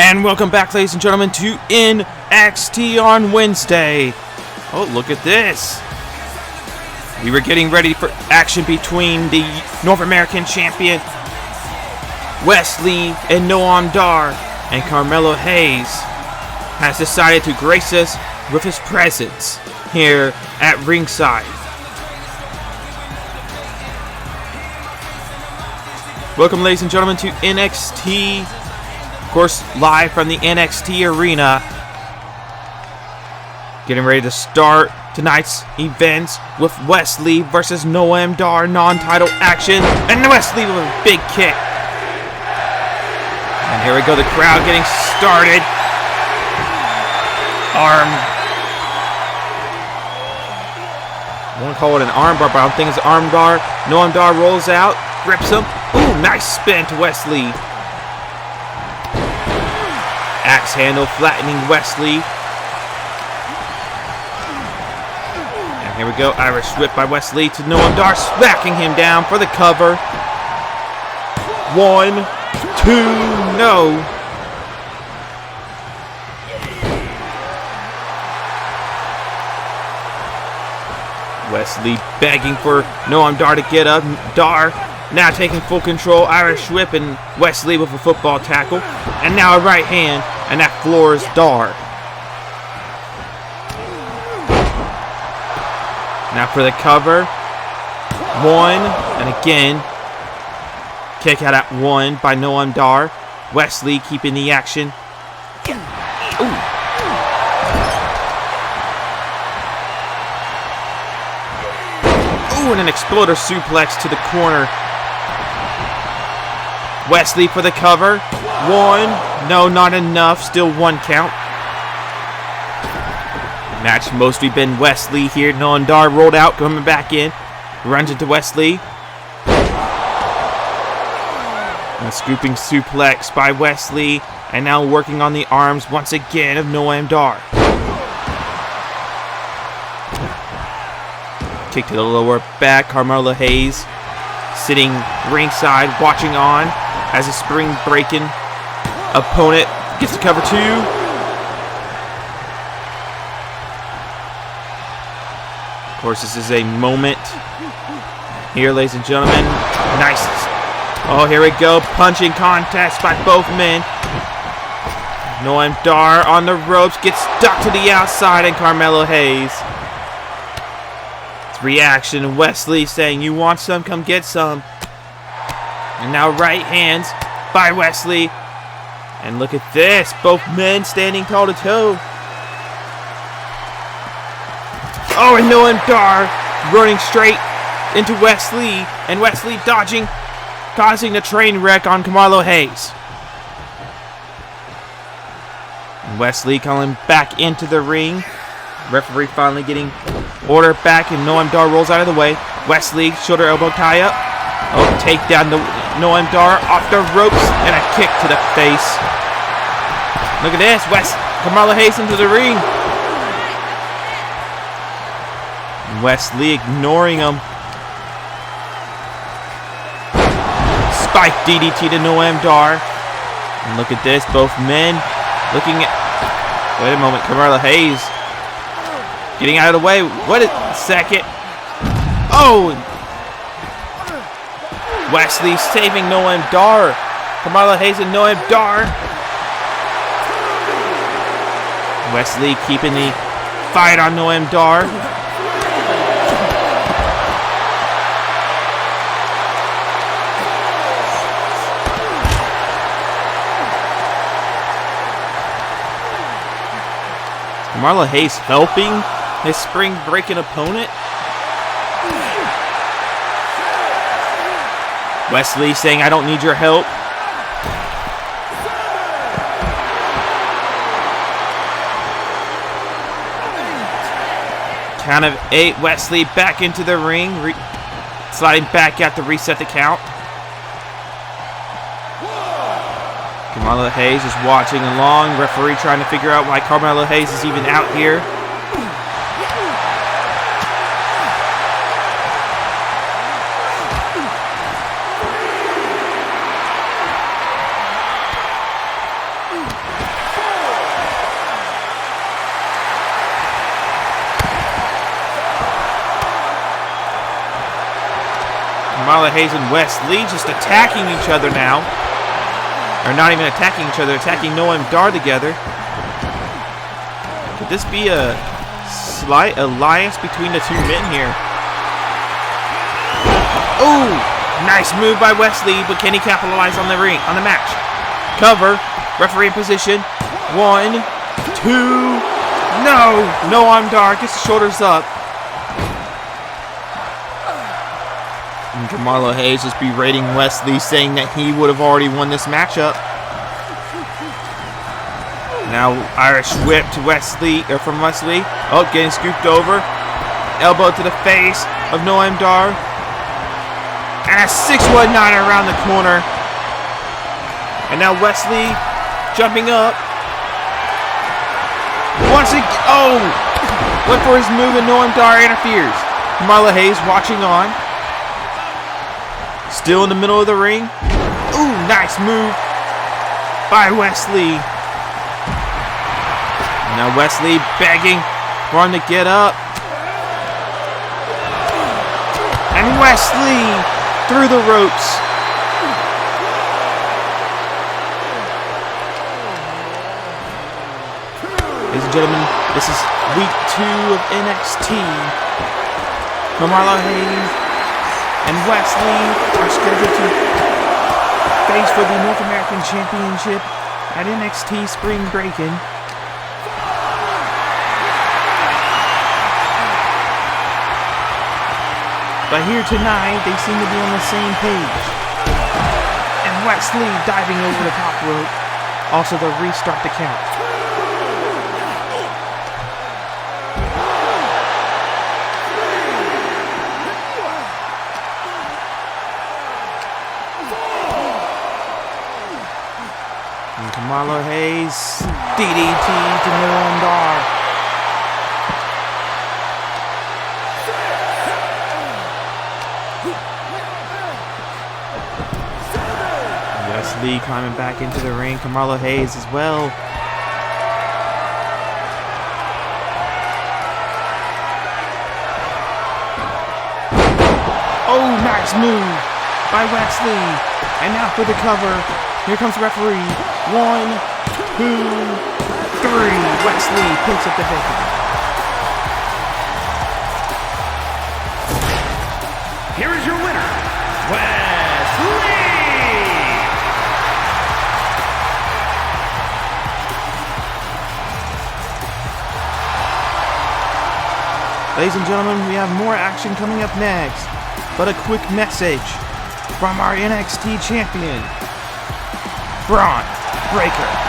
And welcome back, ladies and gentlemen, to NXT on Wednesday. Oh, look at this. We were getting ready for action between the North American champion, Wesley, and Noam Dar. And Carmelo Hayes has decided to grace us with his presence here at ringside. Welcome, ladies and gentlemen, to NXT. Of course, live from the NXT arena. Getting ready to start tonight's events with Wesley versus Noam Dar, non-title action. And Wesley with a big kick. And here we go, the crowd getting started. I want to call it an arm bar, but I don't think it's an arm bar. Noam Dar rolls out, grips him. Ooh, nice spin to Wesley. Axe handle flattening Wesley. And here we go, Irish whip by Wesley to Noam Dar, smacking him down for the cover. 1, 2, no. Wesley begging for Noam Dar to get up. Dar now taking full control. Irish whip and Wesley with a football tackle. And now a right hand, and that floors Dar. Now for the cover. 1, and again. Kick out at 1 by Noam Dar. Wesley keeping the action. Ooh. Ooh, and an exploder suplex to the corner. Wesley for the cover. 1. No, not enough. Still 1 count. Match mostly been Wesley here. Noam Dar rolled out, coming back in. Runs into Wesley. And a scooping suplex by Wesley. And now working on the arms once again of Noam Dar. Kick to the lower back. Carmelo Hayes sitting ringside, watching on as a spring breaking opponent gets to cover 2. Of course, this is a moment here, ladies and gentlemen. Nice. Oh, here we go. Punching contest by both men. Noam Dar on the ropes, gets stuck to the outside, and Carmelo Hayes. It's reaction. Wesley saying, "You want some? Come get some." And now right hands by Wesley. And look at this. Both men standing toe to toe. Oh, and Noam Dar running straight into Wesley. And Wesley dodging, causing a train wreck on Carmelo Hayes. And Wesley calling back into the ring. Referee finally getting order back, and Noam Dar rolls out of the way. Wesley, shoulder elbow tie up. Oh, take down the Noam Dar off the ropes, and a kick to the face. Look at this, Carmelo Hayes into the ring. And Wesley ignoring him. Spike DDT to Noam Dar. And look at this, both men looking at... Wait a moment, Carmelo Hayes getting out of the way. What a second. Oh! Wesley saving Noam Dar. Carmelo Hayes and Noam Dar. Wesley keeping the fight on Noam Dar. Carmelo Hayes helping his spring breaking opponent. Wesley saying, "I don't need your help." Count of 8. Wesley back into the ring. Sliding back out to reset the count. Carmelo Hayes is watching along. Referee trying to figure out why Carmelo Hayes is even out here. Kamala Hayes and Wesley just attacking each other now. Or not even attacking each other, attacking Noam Dar together. Could this be a slight alliance between the two men here? Ooh, nice move by Wesley, but can he capitalize on the match? Cover, referee in position. 1, 2, no! Noam Dar gets the shoulders up. And Kamala Hayes just berating Wesley, saying that he would have already won this matchup. Now Irish whip to Wesley, or from Wesley. Oh, getting scooped over. Elbow to the face of Noam Dar. And a 619 around the corner. And now Wesley jumping up. Once again, oh! Went for his move and Noam Dar interferes. Kamala Hayes watching on. Still in the middle of the ring. Ooh, nice move by Wesley. Now Wesley begging for him to get up. And Wesley through the ropes. Ladies and gentlemen, this is week 2 of NXT. Kamala Hayes and Wesley are scheduled to face for the North American Championship at NXT Spring Breakin'. But here tonight, they seem to be on the same page. And Wesley diving over the top rope. Also the restart the count. And Kamala Hayes, DDT to Noam Dar. Wesley climbing back into the ring. Kamala Hayes as well. Oh, nice move by Wesley. And now for the cover. Here comes the referee. 1, 2, 3. Wesley picks up the victory. Here is your winner, Wesley. Ladies and gentlemen, we have more action coming up next. But a quick message from our NXT champion, Braun Breaker.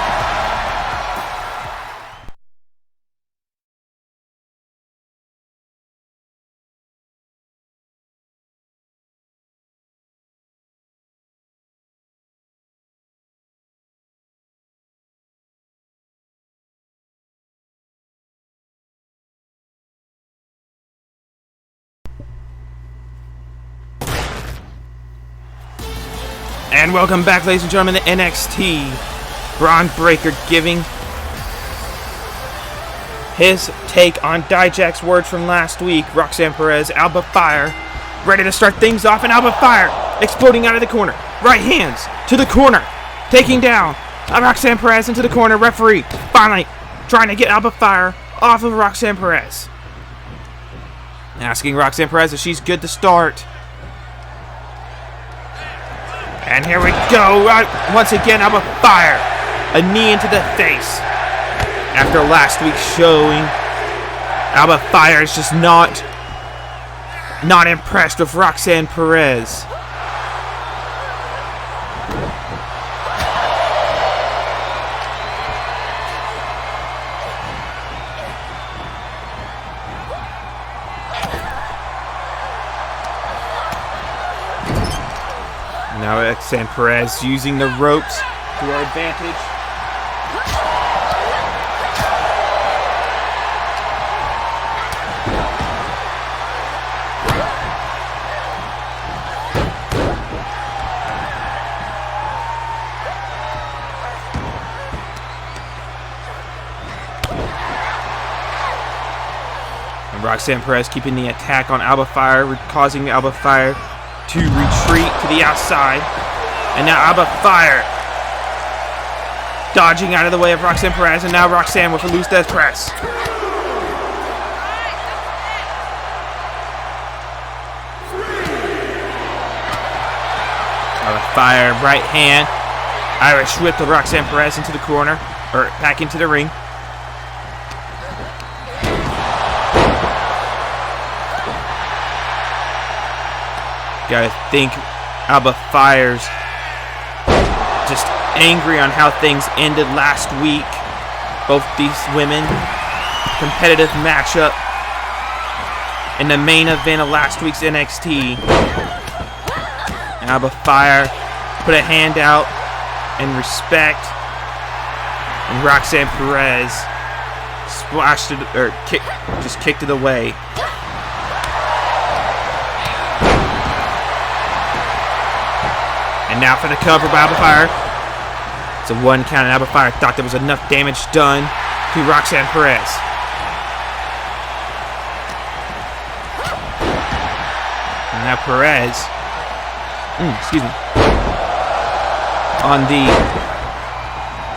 And welcome back, ladies and gentlemen, to NXT. Braun Breaker giving his take on Dijak's words from last week. Roxanne Perez, Alba Fire, ready to start things off, and Alba Fire exploding out of the corner. Right hands to the corner, taking down Roxanne Perez into the corner. Referee finally trying to get Alba Fire off of Roxanne Perez. Asking Roxanne Perez if she's good to start. And here we go. Once again, Alba Fire. A knee into the face. After last week's showing, Alba Fire is just not impressed with Roxanne Perez. Now Roxanne Perez using the ropes to her advantage. And Roxanne Perez keeping the attack on Alba Fire, causing Alba Fire to reach free to the outside. And now Alba Fire dodging out of the way of Roxanne Perez. And now Roxanne with a loose death press. Alba Fire right hand. Irish whip to Roxanne Perez into the corner. Or back into the ring. Gotta think Alba Fire's just angry on how things ended last week. Both these women, competitive matchup in the main event of last week's NXT. Alba Fire put a hand out in respect, and Roxanne Perez splashed it, or kicked it away. And now for the cover by Alba Fire. It's a 1 count, and Alba Fire thought there was enough damage done to Roxanne Perez. And now Perez, on the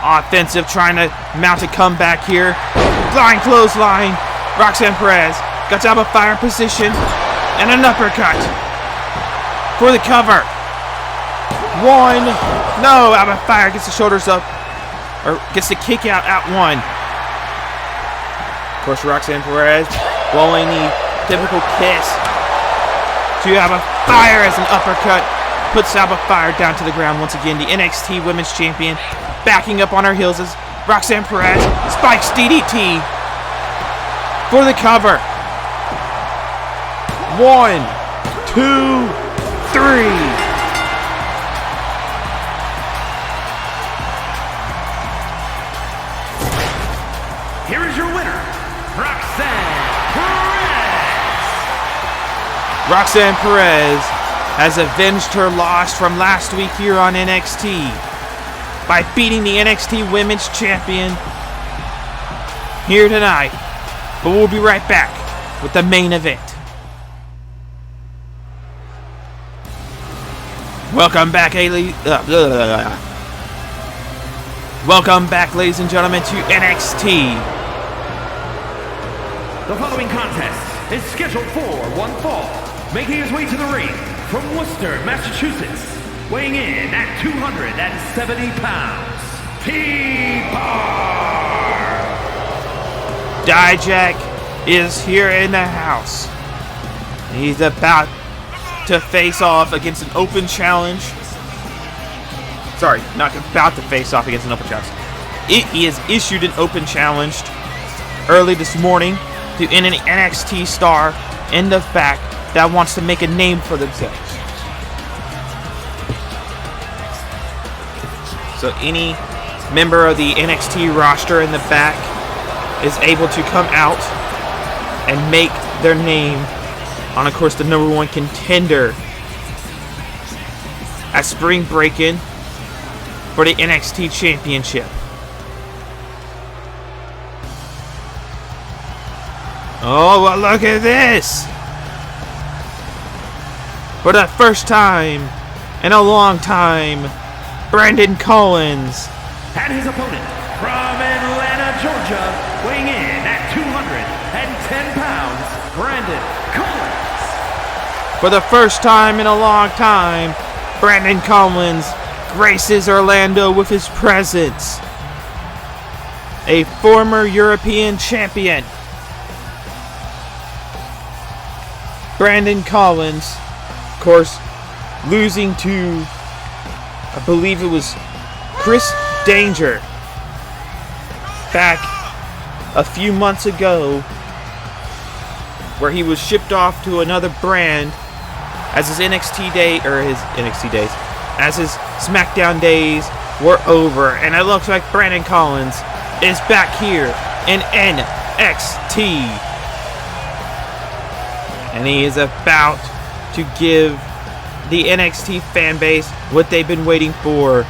offensive, trying to mount a comeback here. Flying clothesline. Roxanne Perez got Alba Fire in position, and an uppercut for the cover. 1. No, Alba Fire gets the shoulders up, or gets the kick out at 1. Of course, Roxanne Perez blowing the typical kiss to Alba Fire as an uppercut puts Alba Fire down to the ground once again. The NXT Women's Champion backing up on her heels as Roxanne Perez spikes DDT for the cover. 1, 2, 3. Here is your winner, Roxanne Perez. Roxanne Perez has avenged her loss from last week here on NXT by beating the NXT Women's Champion here tonight. But we'll be right back with the main event. Welcome back, Welcome back, ladies and gentlemen, to NXT. The following contest is scheduled for one fall. Making his way to the ring from Worcester, Massachusetts, weighing in at 270 pounds, T-Bar. Dijak is here in the house. He's about to face off against an open challenge. Sorry, not about to face off against an open challenge. He has issued an open challenge early this morning to an NXT star in the fact that wants to make a name for themselves. So any member of the NXT roster in the back is able to come out and make their name on, of course, the #1 contender at Spring Break-In for the NXT Championship. Oh, well, look at this! For the first time in a long time, Brandon Collins. And his opponent from Atlanta, Georgia, weighing in at 210 pounds, Brandon Collins. For the first time in a long time, Brandon Collins graces Orlando with his presence. A former European champion. Brandon Collins, of course, losing to, I believe it was Chris Danger back a few months ago, where he was shipped off to another brand as his NXT days, as his SmackDown days were over, and it looks like Brandon Collins is back here in NXT. And he is about to give the NXT fan base what they've been waiting for.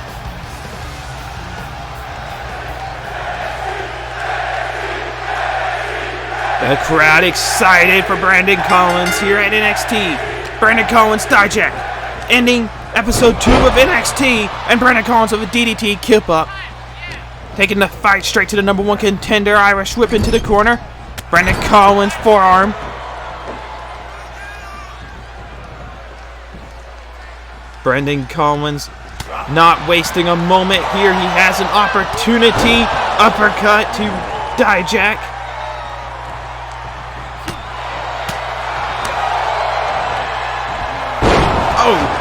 The crowd excited for Brandon Collins here at NXT. Brandon Collins, Dijak, ending episode 2 of NXT, and Brandon Collins with a DDT kip up. Taking the fight straight to the number 1 contender, Irish whip into the corner. Brandon Collins forearm. Brandon Collins not wasting a moment here. He has an opportunity. Uppercut to Dijak. Oh!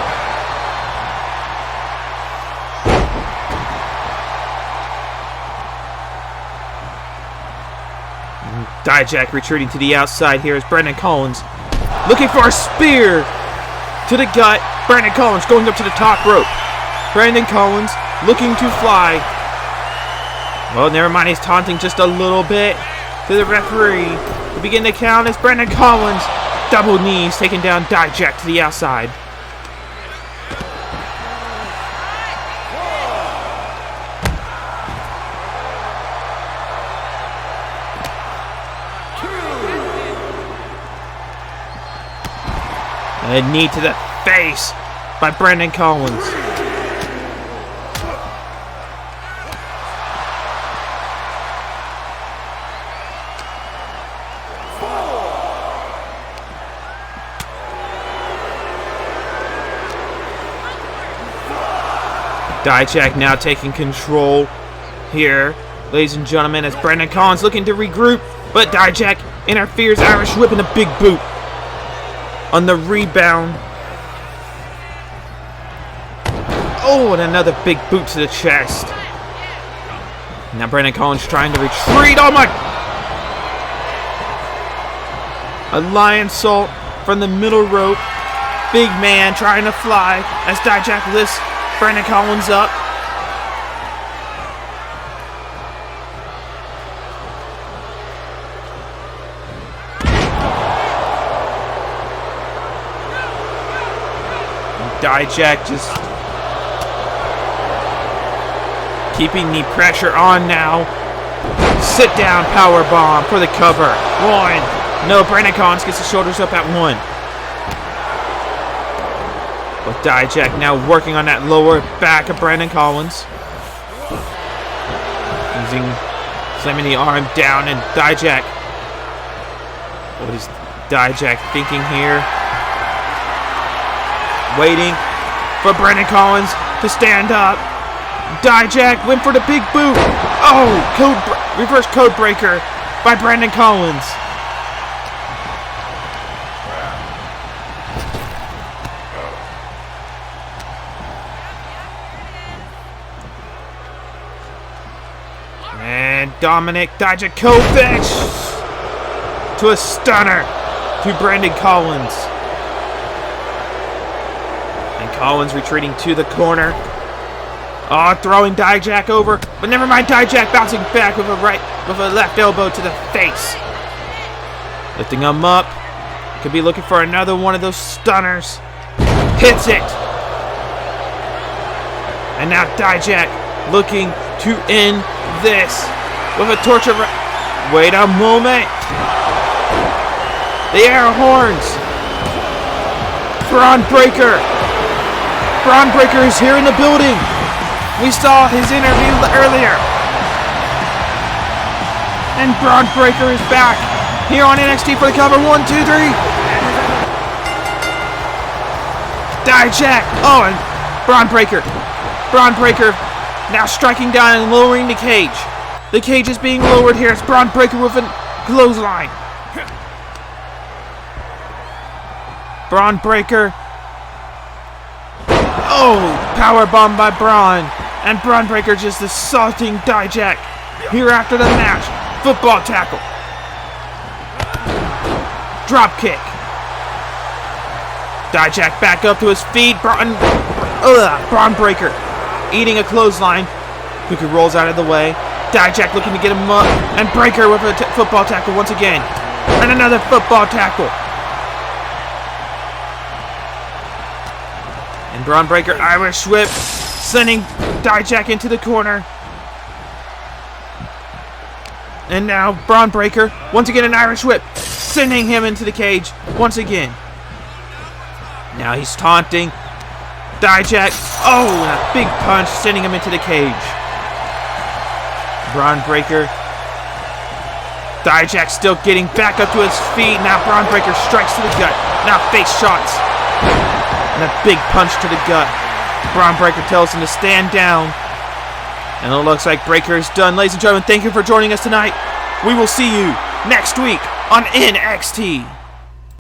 Dijak retreating to the outside here as Brandon Collins looking for a spear to the gut. Brandon Collins going up to the top rope. Brandon Collins looking to fly. Well, never mind, he's taunting just a little bit to the referee. To begin the count as Brandon Collins double knees taking down Dijak to the outside. A knee to the face by Brandon Collins. Dijak now taking control here, ladies and gentlemen, as Brandon Collins looking to regroup, but Dijak interferes, Irish whip and a big boot on the rebound. Oh, and another big boot to the chest. Now Brandon Collins trying to retreat. Oh my! A lion salt from the middle rope. Big man trying to fly as Dijak lifts Brandon Collins up. Dijak just keeping the pressure on now. Sit down power bomb for the cover. 1. No, Brandon Collins gets the shoulders up at 1. But Dijak now working on that lower back of Brandon Collins. Slamming the arm down, and Dijak. What is Dijak thinking here? Waiting for Brandon Collins to stand up. Dijak went for the big boot. Oh, reverse code breaker by Brandon Collins. And Dominic Dijakovic to a stunner to Brandon Collins. Collins retreating to the corner. Oh, throwing Dijak over, but never mind. Dijak bouncing back with a left elbow to the face. Lifting him up. Could be looking for another one of those stunners. Hits it. And now Dijak looking to end this with a torture. Wait a moment. The air horns. Braun Breaker. Braun Breaker is here in the building. We saw his interview earlier. And Braun Breaker is back here on NXT for the cover. 1, 2, 3. Dijak. Oh, and Braun Breaker. Braun Breaker now striking down and lowering the cage. The cage is being lowered here. It's Braun Breaker with a clothesline. Braun Breaker. Oh, power bomb by Braun. And Braun Breaker just assaulting Dijak here after the match. Football tackle. Drop kick. Dijak back up to his feet. Braun Breaker eating a clothesline. Kuku rolls out of the way. Dijak looking to get him up. And Breaker with a football tackle once again. And another football tackle. And Braun Breaker Irish whip, sending Dijak into the corner. And now Braun Breaker, once again an Irish whip, sending him into the cage once again. Now he's taunting Dijak. Oh, and a big punch sending him into the cage. Braun Breaker. Dijak still getting back up to his feet. Now Braun Breaker strikes to the gut. Now face shots. And a big punch to the gut. Braun Breaker tells him to stand down. And it looks like Breaker is done. Ladies and gentlemen, thank you for joining us tonight. We will see you next week on NXT.